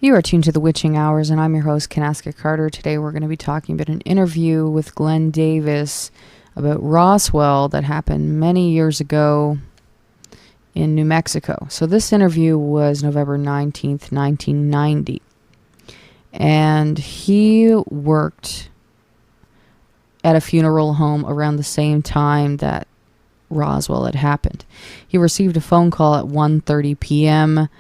You are tuned to the Witching Hours, and I'm your host, Kanaskacarter. Today we're going to be talking about an interview with Glenn Davis about Roswell that happened many years ago in New Mexico. So this interview was November 19th, 1990. And he worked at a funeral home around the same time that Roswell had happened. He received a phone call at 1:30 p.m.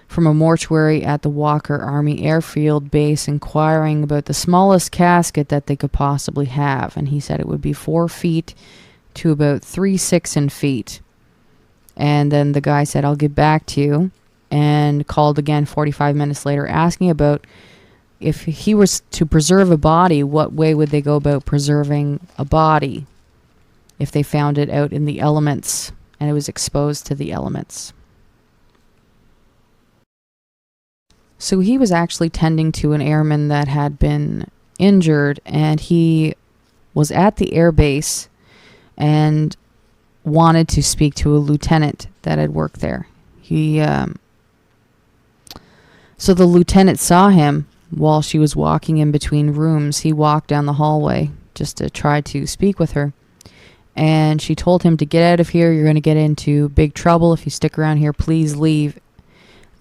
from a mortuary at the Walker Army Airfield Base inquiring about the smallest casket that they could possibly have. And he said it would be 4 feet to about 3'6" in feet. And then the guy said, "I'll get back to you," and called again 45 minutes later asking about if he was to preserve a body, what way would they go about preserving a body if they found it out in the elements and it was exposed to the elements. So he was actually tending to an airman that had been injured, and he was at the air base and wanted to speak to a lieutenant that had worked there. So the lieutenant saw him while she was walking in between rooms. He walked down the hallway just to try to speak with her. And she told him to get out of here. You're going to get into big trouble. If you stick around here, please leave.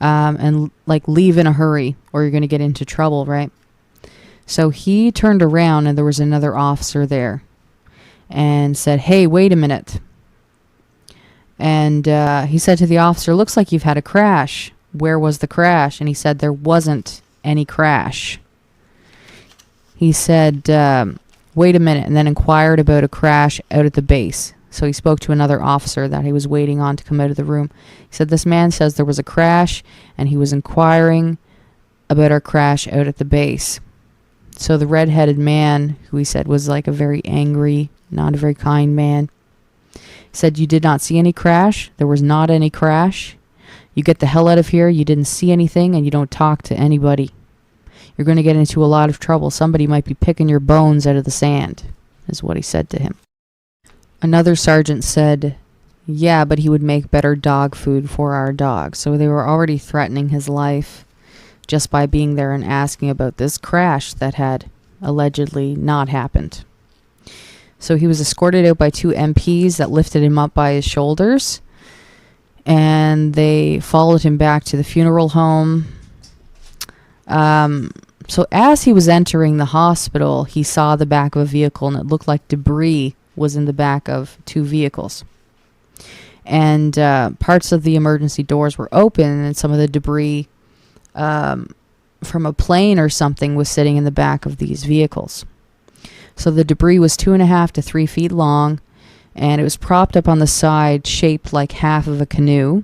And leave in a hurry or you're going to get into trouble, right? So he turned around and there was another officer there and said, "Hey, wait a minute." And he said to the officer, "Looks like you've had a crash. Where was the crash?" And he said there wasn't any crash. He said, "Wait a minute," and then inquired about a crash out at the base. So he spoke to another officer that he was waiting on to come out of the room. He said, "This man says there was a crash, and he was inquiring about our crash out at the base." So the red-headed man, who he said was like a very angry, not a very kind man, said, "You did not see any crash. There was not any crash. You get the hell out of here. You didn't see anything, and you don't talk to anybody. You're going to get into a lot of trouble. Somebody might be picking your bones out of the sand," is what he said to him. Another sergeant said, "Yeah, but he would make better dog food for our dogs." So they were already threatening his life just by being there and asking about this crash that had allegedly not happened. So he was escorted out by 2 MPs that lifted him up by his shoulders, and they followed him back to the funeral home. So as he was entering the hospital, he saw the back of a vehicle, and it looked like debris was in the back of 2 vehicles. And parts of the emergency doors were open, and some of the debris from a plane or something was sitting in the back of these vehicles. So the debris was 2.5 to 3 feet long, and it was propped up on the side, shaped like half of a canoe,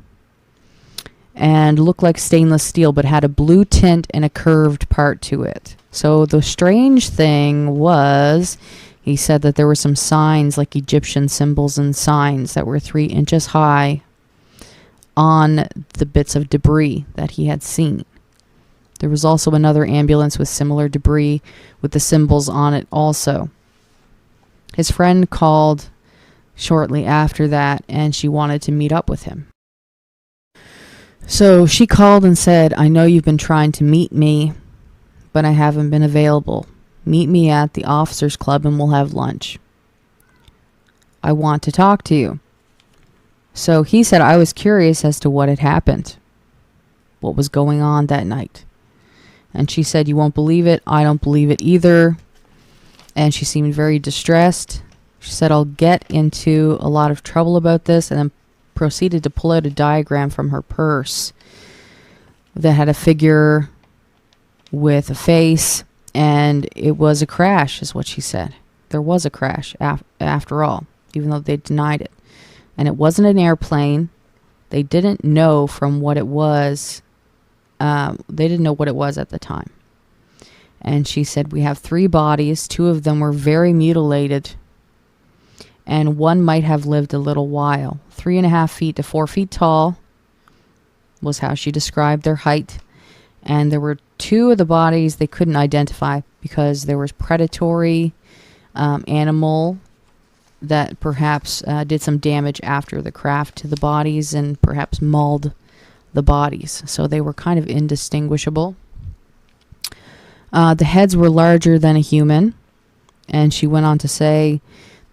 and looked like stainless steel, but had a blue tint and a curved part to it. So the strange thing was, he said that there were some signs, like Egyptian symbols and signs, that were 3 inches high on the bits of debris that he had seen. There was also another ambulance with similar debris with the symbols on it also. His friend called shortly after that, and she wanted to meet up with him. So she called and said, "I know you've been trying to meet me, but I haven't been available. Meet me at the officers' club and we'll have lunch. I want to talk to you." So he said, "I was curious as to what had happened, what was going on that night." And she said, "You won't believe it. I don't believe it either." And she seemed very distressed. She said, "I'll get into a lot of trouble about this," and then proceeded to pull out a diagram from her purse that had a figure with a face, and it was a crash, is what she said. There was a crash after all, even though they denied it. And it wasn't an airplane. They didn't know from what it was. They didn't know what it was at the time. And she said, "We have 3 bodies. 2 of them were very mutilated, and one might have lived a little while. 3.5 feet to 4 feet tall was how she described their height. And there were 2 of the bodies they couldn't identify because there was predatory animal that perhaps did some damage after the craft to the bodies and perhaps mauled the bodies. So they were kind of indistinguishable. The heads were larger than a human, and she went on to say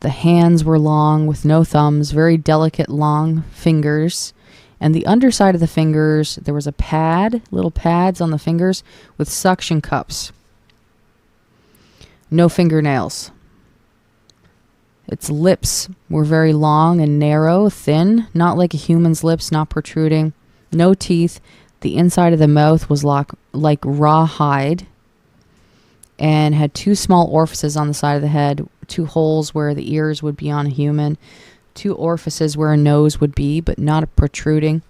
the hands were long with no thumbs, very delicate long fingers, and the underside of the fingers, there was a pad, little pads on the fingers with suction cups. No fingernails. Its lips were very long and narrow, thin, not like a human's lips, not protruding. No teeth. The inside of the mouth was like raw hide and had two small orifices on the side of the head, two holes where the ears would be on a human, two orifices where a nose would be, but not protruding.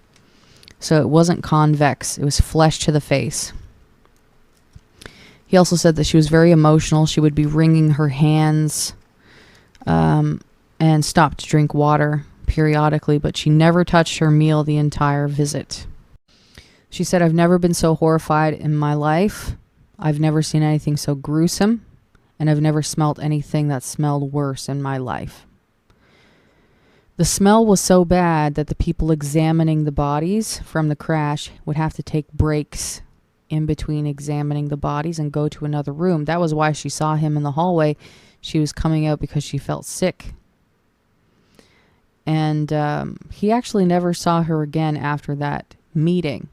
So it wasn't convex. It was flesh to the face. He also said that she was very emotional. She would be wringing her hands and stop to drink water periodically, but she never touched her meal the entire visit. She said, "I've never been so horrified in my life. I've never seen anything so gruesome, and I've never smelt anything that smelled worse in my life." The smell was so bad that the people examining the bodies from the crash would have to take breaks in between examining the bodies and go to another room. That was why she saw him in the hallway. She was coming out because she felt sick. And he actually never saw her again after that meeting.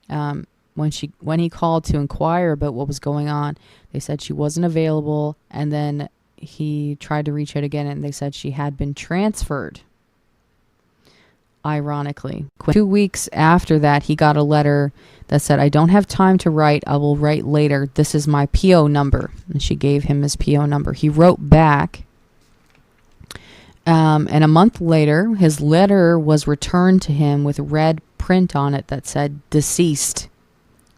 When he called to inquire about what was going on, they said she wasn't available, and then he tried to reach out again, and they said she had been transferred. Ironically, 2 weeks after that, he got a letter that said, "I don't have time to write. I will write later. This is my PO number." And she gave him his PO number. He wrote back. And a month later, his letter was returned to him with red print on it that said deceased.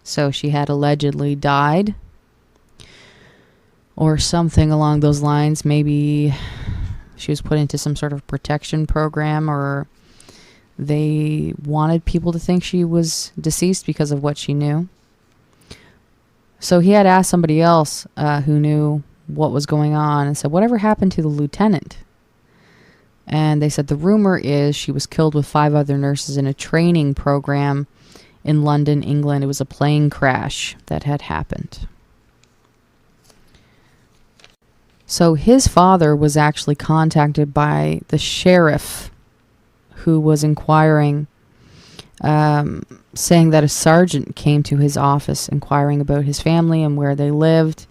So she had allegedly died or something along those lines. Maybe she was put into some sort of protection program, or they wanted people to think she was deceased because of what she knew. So he had asked somebody else who knew what was going on and said, "Whatever happened to the lieutenant?" And they said the rumor is she was killed with 5 other nurses in a training program in London, England. It was a plane crash that had happened. So his father was actually contacted by the sheriff who was inquiring, saying that a sergeant came to his office inquiring about his family and where they lived,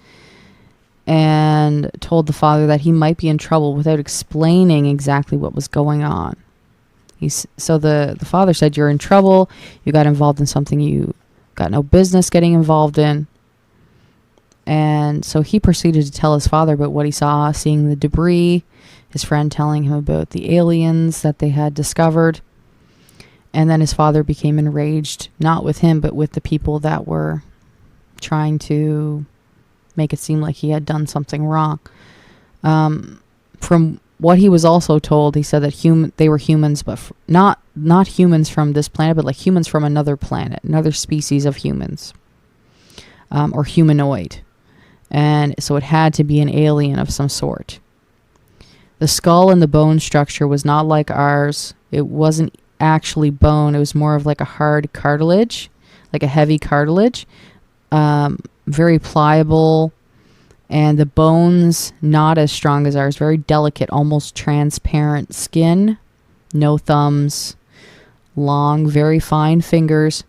and told the father that he might be in trouble without explaining exactly what was going on. So the father said, "You're in trouble. You got involved in something you got no business getting involved in." And so he proceeded to tell his father about what he saw, seeing the debris, his friend telling him about the aliens that they had discovered. And then his father became enraged, not with him, but with the people that were trying to make it seem like he had done something wrong. From what he was also told, he said that they were humans, but not humans from this planet, but like humans from another planet, another species of humans, or humanoid. And so it had to be an alien of some sort. The skull and the bone structure was not like ours. It wasn't actually bone. It was more of like a hard cartilage, like a heavy cartilage, very pliable, and the bones not as strong as ours, very delicate, almost transparent skin, no thumbs, long, very fine fingers.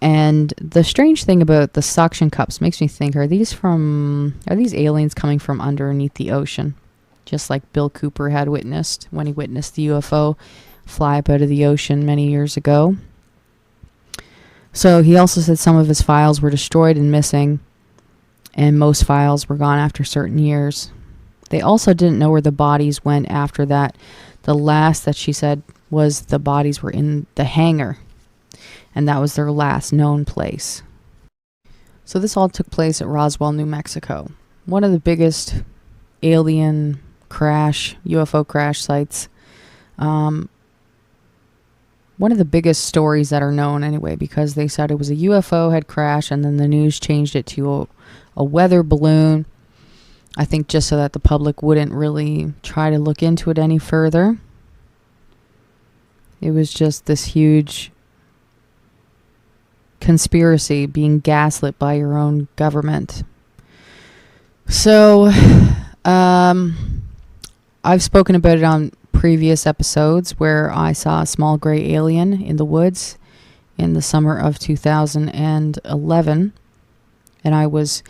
And the strange thing about the suction cups makes me think, are these aliens coming from underneath the ocean? Just like Bill Cooper had witnessed when he witnessed the UFO fly up out of the ocean many years ago. So he also said some of his files were destroyed and missing, and most files were gone after certain years. They also didn't know where the bodies went after that. The last that she said was the bodies were in the hangar, and that was their last known place. So this all took place at Roswell, New Mexico, one of the biggest alien crash, UFO crash sites. One of the biggest stories that are known anyway, because they said it was a UFO had crashed, and then the news changed it to a weather balloon. I think just so that the public wouldn't really try to look into it any further. It was just this huge conspiracy, being gaslit by your own government. So, I've spoken about it on previous episodes where I saw a small gray alien in the woods in the summer of 2011. And I was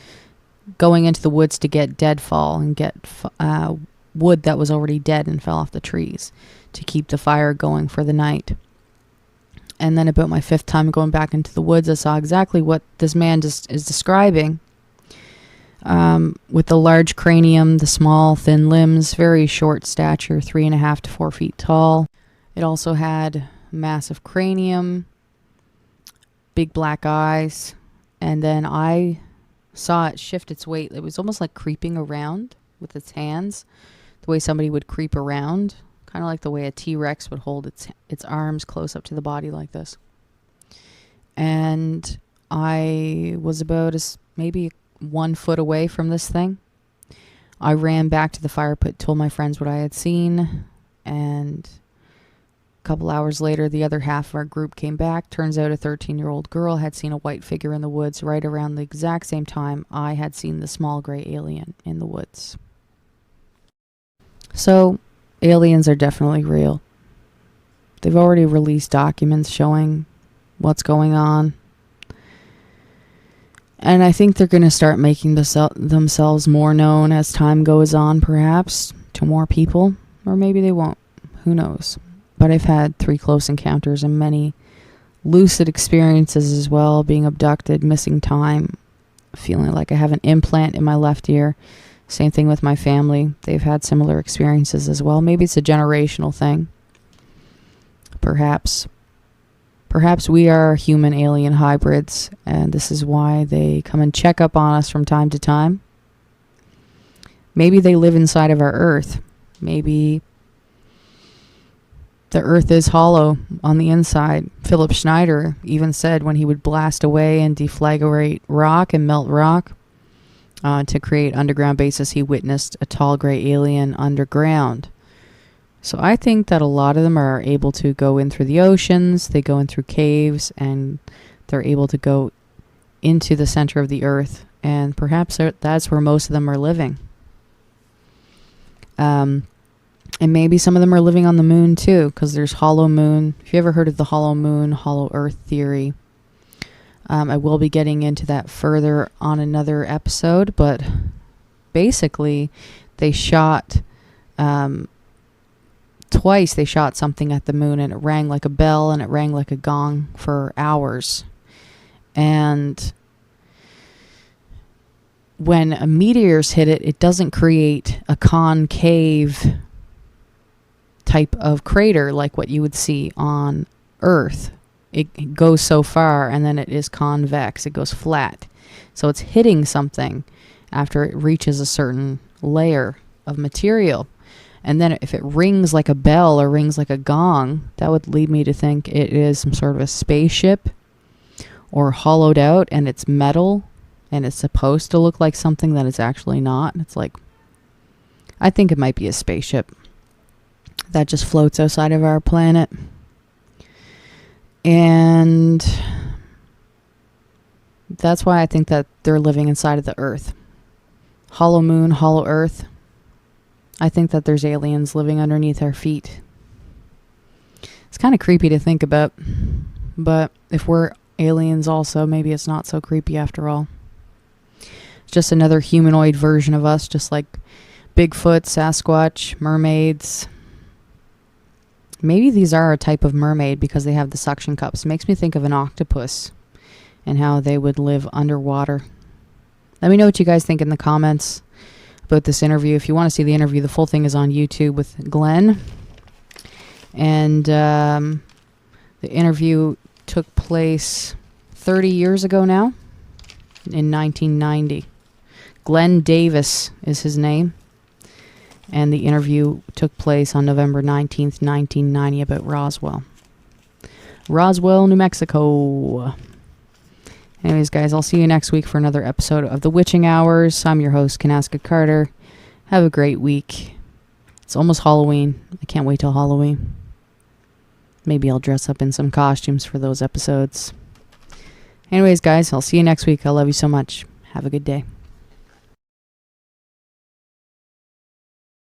going into the woods to get deadfall and get wood that was already dead and fell off the trees to keep the fire going for the night. And then about my 5th time going back into the woods, I saw exactly what this man is describing. With the large cranium, the small, thin limbs, very short stature, 3.5 to 4 feet tall. It also had massive cranium, big black eyes, and then I saw it shift its weight. It was almost like creeping around with its hands, the way somebody would creep around, kind of like the way a T-Rex would hold its arms close up to the body like this. And I was about maybe 1 foot away from this thing. I ran back to the fire pit, told my friends what I had seen, and a couple hours later, the other half of our group came back. Turns out a 13-year-old girl had seen a white figure in the woods right around the exact same time I had seen the small gray alien in the woods. So, aliens are definitely real. They've already released documents showing what's going on. And I think they're going to start making themselves more known as time goes on, perhaps, to more people. Or maybe they won't. Who knows? But I've had 3 close encounters and many lucid experiences as well, being abducted, missing time, feeling like I have an implant in my left ear. Same thing with my family. They've had similar experiences as well. Maybe it's a generational thing. Perhaps we are human alien hybrids, and this is why they come and check up on us from time to time. Maybe they live inside of our Earth. Maybe the Earth is hollow on the inside. Philip Schneider even said when he would blast away and deflagrate rock and melt rock to create underground bases, he witnessed a tall gray alien underground. So I think that a lot of them are able to go in through the oceans, they go in through caves, and they're able to go into the center of the Earth. And perhaps that's where most of them are living. And maybe some of them are living on the moon too, because there's hollow moon. If you ever heard of the hollow moon, hollow Earth theory, I will be getting into that further on another episode. But basically, they shot... twice they shot something at the moon, and it rang like a bell and it rang like a gong for hours. And when a meteors hit it, it doesn't create a concave type of crater like what you would see on Earth. It goes so far and then it is convex. It goes flat. So it's hitting something after it reaches a certain layer of material. And then if it rings like a bell or rings like a gong, that would lead me to think it is some sort of a spaceship or hollowed out, and it's metal and it's supposed to look like something that it's actually not. It's like, I think it might be a spaceship that just floats outside of our planet. And that's why I think that they're living inside of the Earth. Hollow moon, hollow Earth. I think that there's aliens living underneath our feet. It's kind of creepy to think about. But if we're aliens also, maybe it's not so creepy after all. It's just another humanoid version of us, just like Bigfoot, Sasquatch, mermaids. Maybe these are a type of mermaid because they have the suction cups. It makes me think of an octopus and how they would live underwater. Let me know what you guys think in the comments about this interview. If you want to see the interview, the full thing is on YouTube with Glenn. And the interview took place 30 years ago now, in 1990. Glenn Davis is his name. And the interview took place on November 19th, 1990, about Roswell. Roswell, New Mexico. Anyways, guys, I'll see you next week for another episode of The Witching Hours. I'm your host, Kanaskacarter. Have a great week. It's almost Halloween. I can't wait till Halloween. Maybe I'll dress up in some costumes for those episodes. Anyways, guys, I'll see you next week. I love you so much. Have a good day.